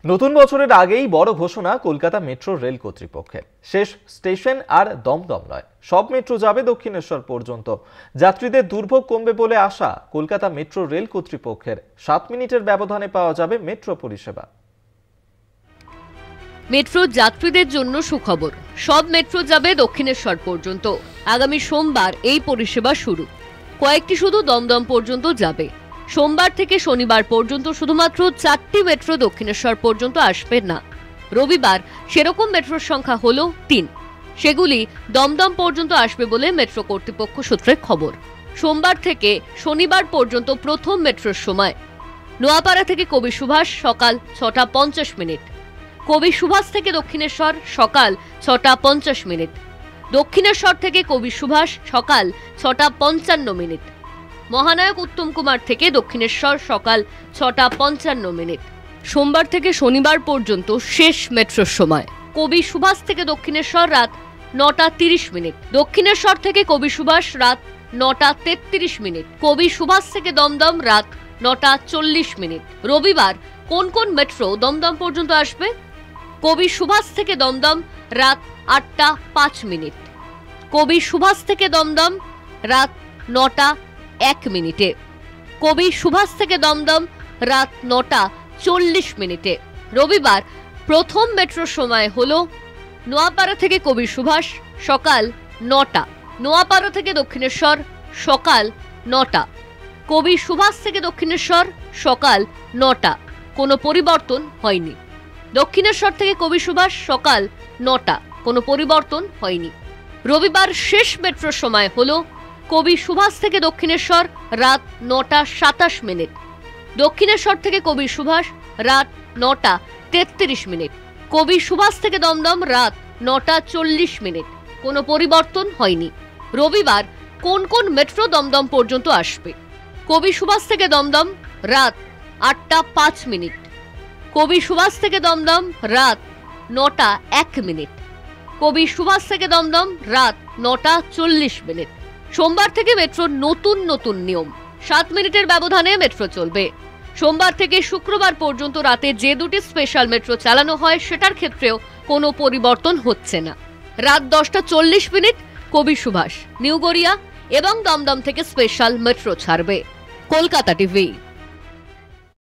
নতুন বছরের আগেই বড় ঘোষণা কলকাতা মেট্রো রেল কর্তৃপক্ষের। শেষ স্টেশন আর দমদম নয়, সব মেট্রো যাবে দক্ষিণেশ্বর পর্যন্ত। যাত্রীদের দুর্ভোগ কমবে বলে আশা কলকাতা মেট্রো রেল কর্তৃপক্ষের। 7 মিনিটের ব্যবধানে পাওয়া যাবে মেট্রো পরিষেবা। মেট্রো যাত্রীদের জন্য সুখবর, সব মেট্রো যাবে দক্ষিণেশ্বর পর্যন্ত। আগামী সোমবার এই পরিষেবা শুরু। কয়েকটি শুধু দমদম পর্যন্ত যাবে। সোমবার থেকে শনিবার পর্যন্ত শুধুমাত্র 4টি মেট্রো দক্ষিণেশ্বর পর্যন্ত আসবে না। রবিবার সেরকম মেট্রোর সংখ্যা হলো 3, সেগুলি দমদম পর্যন্ত আসবে বলে মেট্রো কর্তৃপক্ষ সূত্রে খবর। সোমবার থেকে শনিবার পর্যন্ত প্রথম মেট্রোর সময় নোয়াপাড়া থেকে কবি সুভাষ সকাল 6টা 50 মিনিট, কবি সুভাষ থেকে দক্ষিণেশ্বর সকাল 6টা 50 মিনিট, দক্ষিণেশ্বর থেকে কবি সুভাষ সকাল 6টা 55 মিনিট, মহানায়ক উত্তম কুমার থেকে দক্ষিণেশ্বর সকাল 6টা 55 মিনিট। সোমবার থেকে শনিবার পর্যন্ত শেষ মেট্রোর সময় কবি সুভাষ থেকে দক্ষিণেশ্বর রাত 9টা 30 মিনিট, দক্ষিণেশ্বর থেকে কবি সুভাষ রাত 9টা 33 মিনিট, কবি সুভাষ থেকে দমদম রাত 9টা 40 মিনিট। রবিবার কোন কোন মেট্রো দমদম পর্যন্ত আসবে? কবি সুভাষ থেকে দমদম রাত 8টা 5 মিনিট, কবি সুভাষ থেকে দমদম রাত 9টা 1 মিনিটে, কবি সুভাষ থেকে দমদম রাত 9টা 40 মিনিটে। রবিবার প্রথম মেট্রোর সময় হলো নোয়াপাড়া থেকে কবি সুভাষ সকাল 9টা, নোয়াপাড়া থেকে দক্ষিণেশ্বর সকাল 9টা, কবি সুভাষ থেকে দক্ষিণেশ্বর সকাল 9টা, কোনো পরিবর্তন হয়নি। দক্ষিণেশ্বর থেকে কবি সুভাষ সকাল 9টা, কোনো পরিবর্তন হয়নি। রবিবার শেষ মেট্রোর সময় হলো কবি সুভাষ থেকে দক্ষিণেশ্বর রাত 9টা 27 মিনিট, দক্ষিণেশ্বর থেকে কবি সুভাষ রাত 9টা 33 মিনিট, কবি সুভাষ থেকে দমদম রাত 9টা 40 মিনিট, কোনো পরিবর্তন হয়নি। রবিবার কোন কোন মেট্রো দমদম পর্যন্ত আসবে? কবি সুভাষ থেকে দমদম রাত 8টা 5 মিনিট, কবি সুভাষ থেকে দমদম রাত 9টা 1 মিনিট, কবি সুভাষ থেকে দমদম রাত 9টা 40 মিনিট। সোমবার থেকে মেট্রোর নতুন নিয়ম। 7 মিনিটের ব্যবধানে মেট্রো চলবে। সোমবার থেকে শুক্রবার পর্যন্ত রাতে যে দুটি স্পেশাল মেট্রো চালানো হয় সেটার ক্ষেত্রেও কোনো পরিবর্তন হচ্ছে না। রাত 10টা 40 মিনিট কবি সুভাষ, নিউ গড়িয়া এবং দমদম থেকে স্পেশাল মেট্রো ছাড়বে। কলকাতা টিভি।